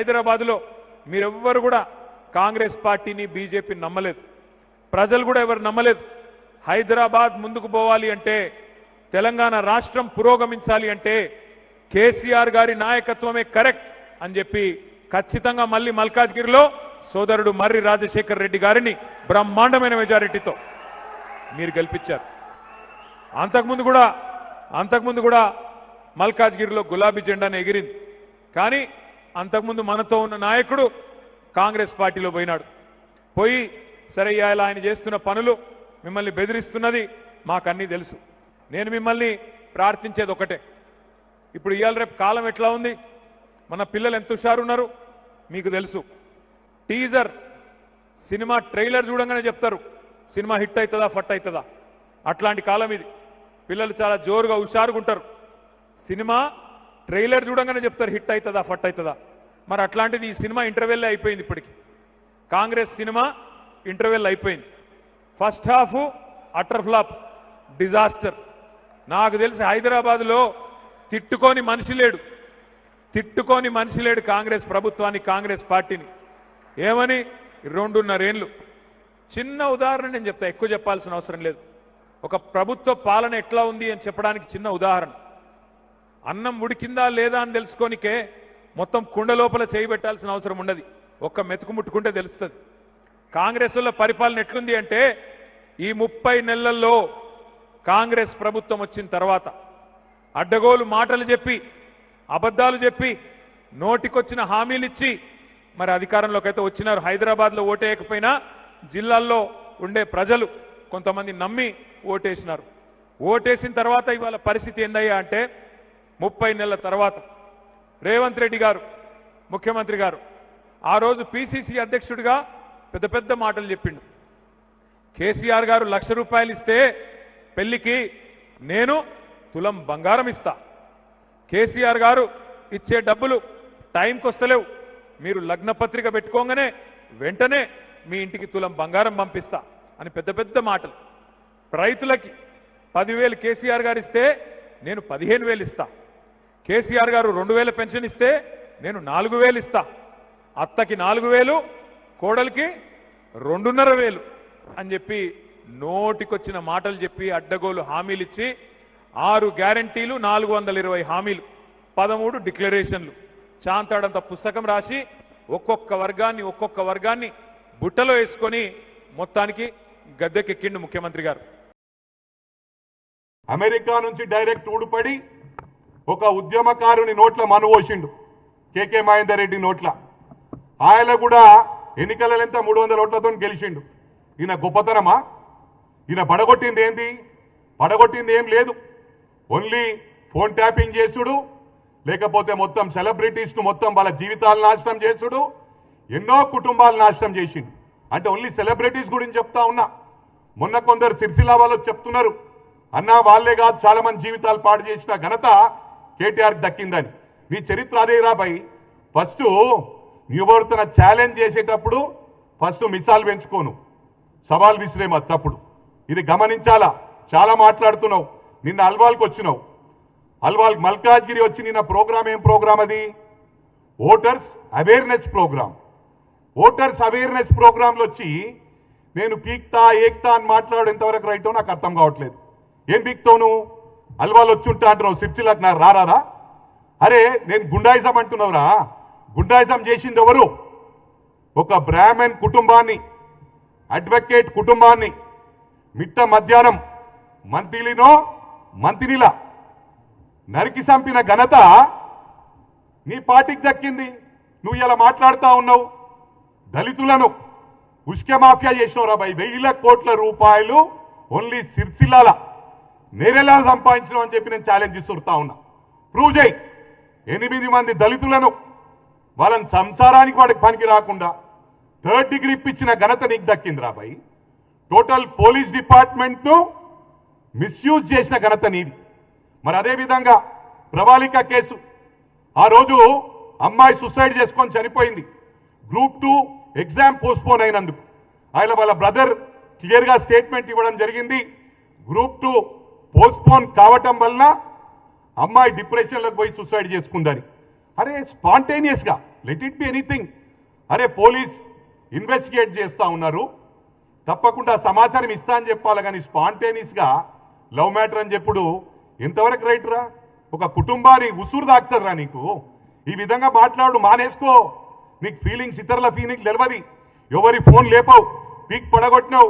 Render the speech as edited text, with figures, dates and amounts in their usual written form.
హైదరాబాద్లో మీరెవ్వరు కూడా కాంగ్రెస్ పార్టీని బీజేపీని నమ్మలేదు, ప్రజలు కూడా ఎవరు నమ్మలేదు. హైదరాబాద్ ముందుకు పోవాలి అంటే, తెలంగాణ రాష్ట్రం పురోగమించాలి అంటే కేసీఆర్ గారి నాయకత్వమే కరెక్ట్ అని చెప్పి ఖచ్చితంగా మళ్ళీ మల్కాజ్గిరిలో సోదరుడు మర్రి రాజశేఖర్ రెడ్డి గారిని బ్రహ్మాండమైన మెజారిటీతో మీరు గెలిపించారు. అంతకుముందు కూడా మల్కాజ్గిరిలో గులాబీ జెండాను ఎగిరింది. కానీ అంతకుముందు మనతో ఉన్న నాయకుడు కాంగ్రెస్ పార్టీలో పోయినాడు. పోయి సరే ఇవాళ ఆయన చేస్తున్న పనులు మిమ్మల్ని బెదిరిస్తున్నది మాకన్నీ తెలుసు. నేను మిమ్మల్ని ప్రార్థించేది ఒకటే, ఇప్పుడు ఇవాళ రేపు కాలం ఎట్లా ఉంది, మన పిల్లలు ఎంత హుషారున్నారు మీకు తెలుసు. టీజర్ సినిమా ట్రైలర్ చూడంగానే చెప్తారు సినిమా హిట్ అవుతుందా ఫట్ అవుతుందా. అట్లాంటి కాలం ఇది. పిల్లలు చాలా జోరుగా హుషారుగా ఉంటారు. సినిమా ట్రైలర్ చూడంగానే చెప్తారు హిట్ అవుతుందా ఫట్ అవుతుందా. మరి అట్లాంటిది ఈ సినిమా ఇంటర్వెల్ అయిపోయింది. ఇప్పటికి కాంగ్రెస్ సినిమా ఇంటర్వెల్ అయిపోయింది. First half utter flop, disaster. నాకు తెలిసి హైదరాబాద్లో తిట్టుకోని మనిషి లేడు కాంగ్రెస్ ప్రభుత్వాన్ని, కాంగ్రెస్ పార్టీని. ఏమని 2.5 ఏళ్ళు. చిన్న ఉదాహరణ నేను చెప్తా, ఎక్కువ చెప్పాల్సిన అవసరం లేదు. ఒక ప్రభుత్వ పాలన ఎట్లా ఉంది అని చెప్పడానికి చిన్న ఉదాహరణ. అన్నం ఉడికిందా లేదా అని తెలుసుకోనికే మొత్తం కుండ లోపల చేయబెట్టాల్సిన అవసరం ఉండదు, ఒక్క మెతుకు ముట్టుకుంటే తెలుస్తుంది. కాంగ్రెస్ వల్ల పరిపాలన ఎట్లుంది అంటే, ఈ 30 నెలల్లో కాంగ్రెస్ ప్రభుత్వం వచ్చిన తర్వాత అడ్డగోలు మాటలు చెప్పి, అబద్ధాలు చెప్పి, నోటికొచ్చిన హామీలు ఇచ్చి మరి అధికారంలోకి అయితే వచ్చినారు. హైదరాబాద్లో ఓటేయకపోయినా జిల్లాల్లో ఉండే ప్రజలు కొంతమంది నమ్మి ఓటేసినారు. ఓటేసిన తర్వాత ఇవాళ పరిస్థితి ఏందయ్యా అంటే, 30 నెలల తర్వాత రేవంత్ రెడ్డి గారు ముఖ్యమంత్రి గారు ఆ రోజు పిసిసి అధ్యక్షుడిగా పెద్ద పెద్ద మాటలు చెప్పిండు. కేసీఆర్ గారు ₹1,00,000 ఇస్తే పెళ్లికి నేను తులం బంగారం ఇస్తా. కేసీఆర్ గారు ఇచ్చే డబ్బులు టైంకి వస్తలేవు, మీరు లగ్న పత్రిక పెట్టుకోగానే వెంటనే మీ ఇంటికి తులం బంగారం పంపిస్తా అని పెద్ద పెద్ద మాటలు. రైతులకి 10,000 కేసీఆర్ గారు ఇస్తే నేను 15,000 ఇస్తా. కేసీఆర్ గారు 2,000 పెన్షన్ ఇస్తే నేను 4,000 ఇస్తా. అత్తకి 4,000, కోడలికి 2,500 అని చెప్పి నోటికొచ్చిన మాటలు చెప్పి అడ్డగోలు హామీలు ఇచ్చి 6 గ్యారంటీలు, 420 హామీలు, 13 డిక్లరేషన్లు, చాంతాడంత పుస్తకం రాసి ఒక్కొక్క వర్గాన్ని బుట్టలో వేసుకొని మొత్తానికి గద్దెకెక్కిండు ముఖ్యమంత్రి గారు. అమెరికా నుంచి డైరెక్ట్ ఊడిపడి ఒక ఉద్యమకారుని నోట్ల మనువోసిండు, కేకే మహేందర్ రెడ్డి నోట్ల. ఆయన కూడా ఎన్నికలంతా 300 ఓట్లతో గెలిచిండు. ఈయన గొప్పతనమా? ఈయన పడగొట్టింది ఏంది? పడగొట్టింది ఏం లేదు. ఓన్లీ ఫోన్ ట్యాపింగ్ చేసుడు, లేకపోతే మొత్తం సెలబ్రిటీస్ను మొత్తం వాళ్ళ జీవితాలు నాశనం చేసుడు, ఎన్నో కుటుంబాలు నాశనం చేసిండు. అంటే ఓన్లీ సెలబ్రిటీస్ గురించి చెప్తా ఉన్నా. మొన్న కొందరు సిరిసిల్ల వాళ్ళు చెప్తున్నారు, అన్నా వాళ్ళే కాదు చాలా మంది జీవితాలు పాడు చేసిన ఘనత కేటీఆర్కి దక్కిందని. నీ చరిత్ర అదే రాబాయి. ఫస్ట్ ఎవరితో ఛాలెంజ్ చేసేటప్పుడు ఫస్ట్ మిసాల్ పెంచుకోను, సవాల్ విసిరేమా తప్పుడు. ఇది గమనించాలా. చాలా మాట్లాడుతున్నావు. నిన్న అల్వాల్కి వచ్చినావు, అల్వాల్ మల్కాజ్గిరి వచ్చి నిన్న ప్రోగ్రామ్ ఏం ప్రోగ్రామ్ అది? Voters awareness program. Voters awareness ప్రోగ్రాంలో వచ్చి నేను పీక్తా ఏక్తా అని మాట్లాడు ఎంతవరకు రైటో నాకు అర్థం కావట్లేదు. ఏం పీక్తావు నువ్వు? అల్వాల్ వచ్చి ఉంటా అంటున్నావు, సిర్చిలకు నాకు రారాదా? అరే నేను గుండాయిజం అంటున్నావురా. గుండాయిజం చేసింది ఎవరు? ఒక బ్రాహ్మణ్ కుటుంబాన్ని, అడ్వకేట్ కుటుంబాన్ని మిట్ట మధ్యాహ్నం మంత్రిలా నరికి చంపిన ఘనత నీ పార్టీకి దక్కింది. నువ్వు ఇలా మాట్లాడుతూ ఉన్నావు. దళితులను ఉష్క మాఫియా చేసినవు రాబాయి. 1,000 కోట్ల రూపాయలు ఓన్లీ సిర్సిల్లాల నేరెలా సంపాదించడం అని చెప్పి నేను ఛాలెంజ్ ఇస్తుతా ఉన్నా. ప్రూవ్ చేయి. 8 మంది దళితులను వాళ్ళని సంసారానికి వాడికి పనికి రాకుండా 3rd డిగ్రీ ఇప్పించిన ఘనత నీకు దక్కింది రాబాయి. టోటల్ పోలీస్ డిపార్ట్మెంట్ను మిస్యూజ్ చేసిన ఘనత నీది. మరి అదేవిధంగా ప్రవాళిక కేసు, ఆ రోజు అమ్మాయి సూసైడ్ చేసుకొని చనిపోయింది. గ్రూప్ 2 ఎగ్జామ్ పోస్ట్పోన్ అయినందుకు ఆయన వాళ్ళ బ్రదర్ క్లియర్గా స్టేట్మెంట్ ఇవ్వడం జరిగింది. గ్రూప్ 2 పోస్ట్పోన్ కావటం వలన అమ్మాయి డిప్రెషన్లోకి పోయి సూసైడ్ చేసుకుందని. అరే స్పాంటేనియస్గా లెట్ ఇట్ బి ఎనీథింగ్. అరే పోలీస్ ఇన్వెస్టిగేట్ చేస్తా ఉన్నారు, తప్పకుండా సమాచారం ఇస్తా అని చెప్పాలి, కానీ స్పాంటేనియస్గా లవ్ మ్యాటర్ అని చెప్పుడు ఎంతవరకు రైట్ రా? ఒక కుటుంబాన్ని ఉసురు దాక్తారా నీకు? ఈ విధంగా మాట్లాడు, మానేసుకో. నీకు ఫీలింగ్స్, ఇతరుల ఫీలింగ్స్ తెలియదు. ఎవరి ఫోన్ లేపావు, పీక్ పడగొట్టినావు,